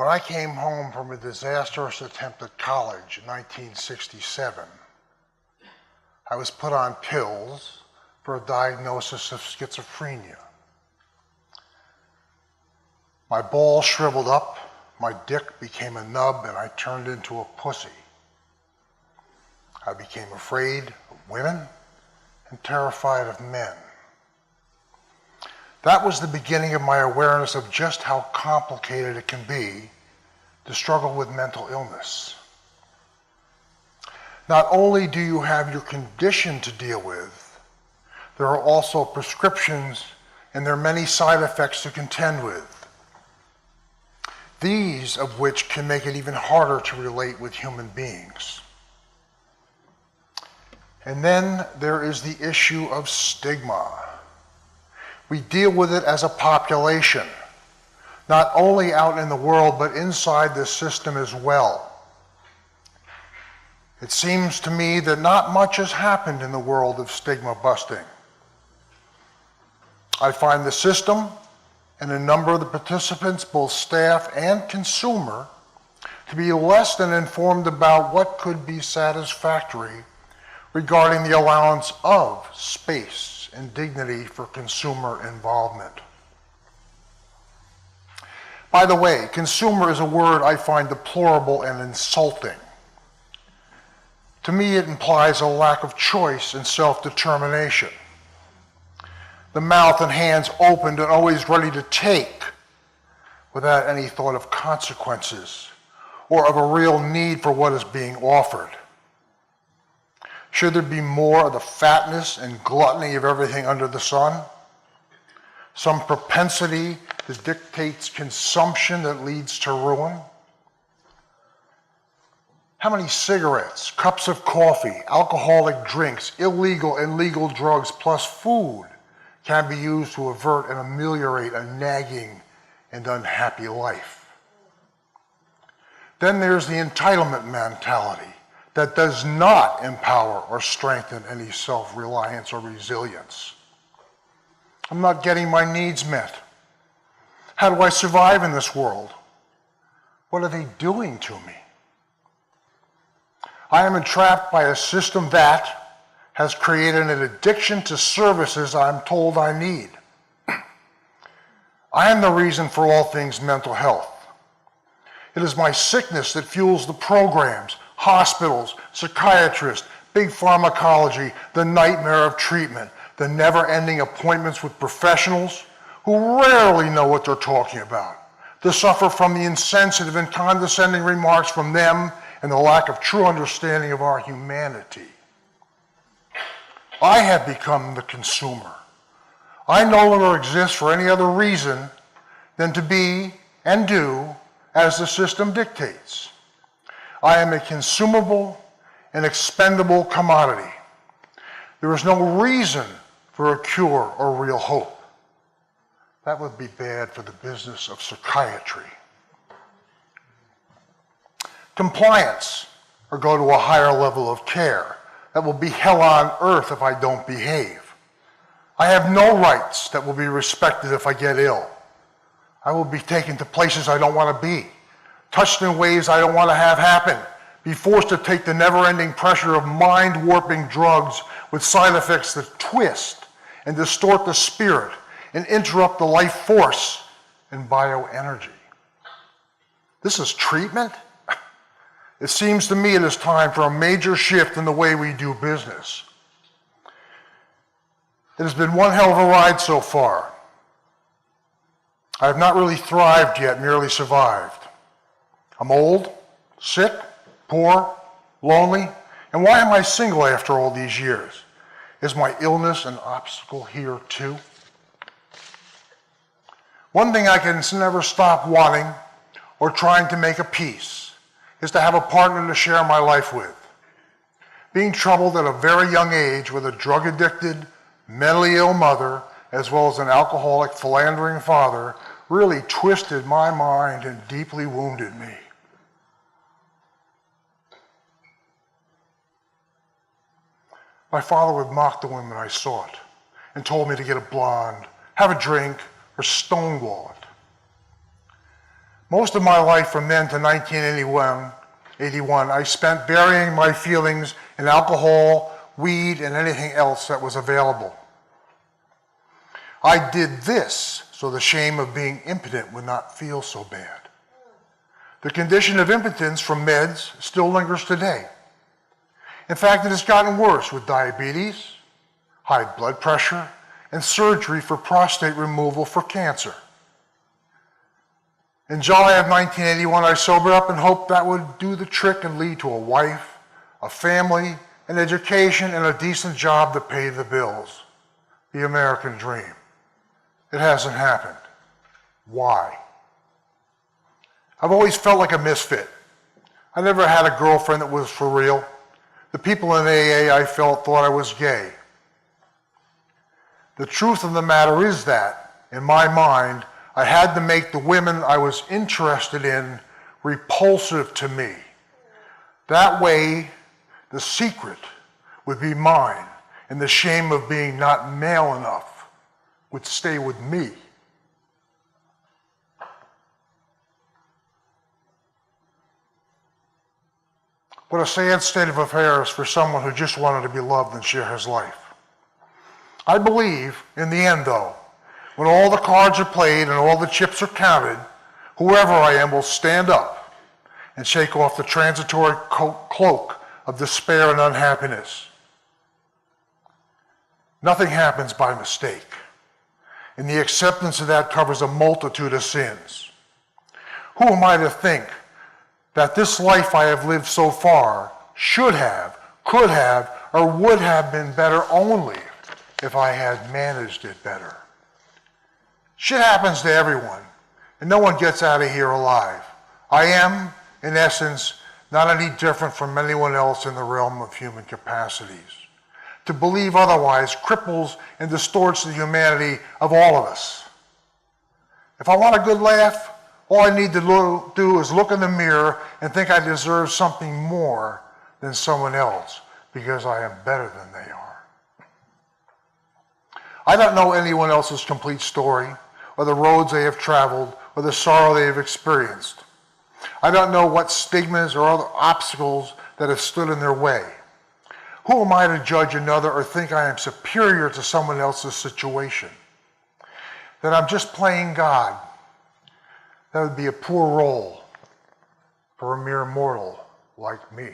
When I came home from a disastrous attempt at college in 1967, I was put on pills for a diagnosis of schizophrenia. My balls shriveled up, my dick became a nub, and I turned into a pussy. I became afraid of women and terrified of men. That was the beginning of my awareness of just how complicated it can be to struggle with mental illness. Not only do you have your condition to deal with, there are also prescriptions and there are many side effects to contend with. These of which can make it even harder to relate with human beings. And then there is the issue of stigma. We deal with it as a population, not only out in the world, but inside the system as well. It seems to me that not much has happened in the world of stigma busting. I find the system and a number of the participants, both staff and consumer, to be less than informed about what could be satisfactory regarding the allowance of space and dignity for consumer involvement. By the way, consumer is a word I find deplorable and insulting. To me, it implies a lack of choice and self-determination. The mouth and hands opened and always ready to take without any thought of consequences or of a real need for what is being offered. Should there be more of the fatness and gluttony of everything under the sun? Some propensity that dictates consumption that leads to ruin? How many cigarettes, cups of coffee, alcoholic drinks, illegal and legal drugs, plus food can be used to avert and ameliorate a nagging and unhappy life? Then there's the entitlement mentality that does not empower or strengthen any self-reliance or resilience. I'm not getting my needs met. How do I survive in this world? What are they doing to me? I am entrapped by a system that has created an addiction to services I'm told I need. I am the reason for all things mental health. It is my sickness that fuels the programs, hospitals, psychiatrists, big pharmacology, the nightmare of treatment, the never-ending appointments with professionals who rarely know what they're talking about, to suffer from the insensitive and condescending remarks from them and the lack of true understanding of our humanity. I have become the consumer. I no longer exist for any other reason than to be and do as the system dictates. I am a consumable and expendable commodity. There is no reason for a cure or real hope. That would be bad for the business of psychiatry. Compliance, or go to a higher level of care. That will be hell on earth if I don't behave. I have no rights that will be respected if I get ill. I will be taken to places I don't want to be, touched in ways I don't want to have happen, be forced to take the never-ending pressure of mind-warping drugs with side effects that twist and distort the spirit and interrupt the life force and bioenergy. This is treatment? It seems to me it is time for a major shift in the way we do business. It has been one hell of a ride so far. I have not really thrived yet, merely survived. I'm old, sick, poor, lonely, and why am I single after all these years? Is my illness an obstacle here too? One thing I can never stop wanting or trying to make a peace is to have a partner to share my life with. Being troubled at a very young age with a drug-addicted, mentally ill mother, as well as an alcoholic, philandering father, really twisted my mind and deeply wounded me. My father would mock the women I sought and told me to get a blonde, have a drink, or stonewall it. Most of my life from then to 1981, I spent burying my feelings in alcohol, weed, and anything else that was available. I did this so the shame of being impotent would not feel so bad. The condition of impotence from meds still lingers today. In fact, it has gotten worse with diabetes, high blood pressure, and surgery for prostate removal for cancer. In July of 1981, I sobered up and hoped that would do the trick and lead to a wife, a family, an education, and a decent job to pay the bills. The American dream. It hasn't happened. Why? I've always felt like a misfit. I never had a girlfriend that was for real. The people in AA I felt thought I was gay. The truth of the matter is that, in my mind, I had to make the women I was interested in repulsive to me. That way, the secret would be mine, and the shame of being not male enough would stay with me. What a sad state of affairs for someone who just wanted to be loved and share his life. I believe, in the end though, when all the cards are played and all the chips are counted, whoever I am will stand up and shake off the transitory cloak of despair and unhappiness. Nothing happens by mistake, and the acceptance of that covers a multitude of sins. Who am I to think that this life I have lived so far should have, could have, or would have been better only if I had managed it better? Shit happens to everyone, and no one gets out of here alive. I am, in essence, not any different from anyone else in the realm of human capacities. To believe otherwise cripples and distorts the humanity of all of us. If I want a good laugh, all I need to do is look in the mirror and think I deserve something more than someone else because I am better than they are. I don't know anyone else's complete story, or the roads they have traveled, or the sorrow they have experienced. I don't know what stigmas or other obstacles that have stood in their way. Who am I to judge another or think I am superior to someone else's situation? That I'm just playing God. That would be a poor role for a mere mortal like me.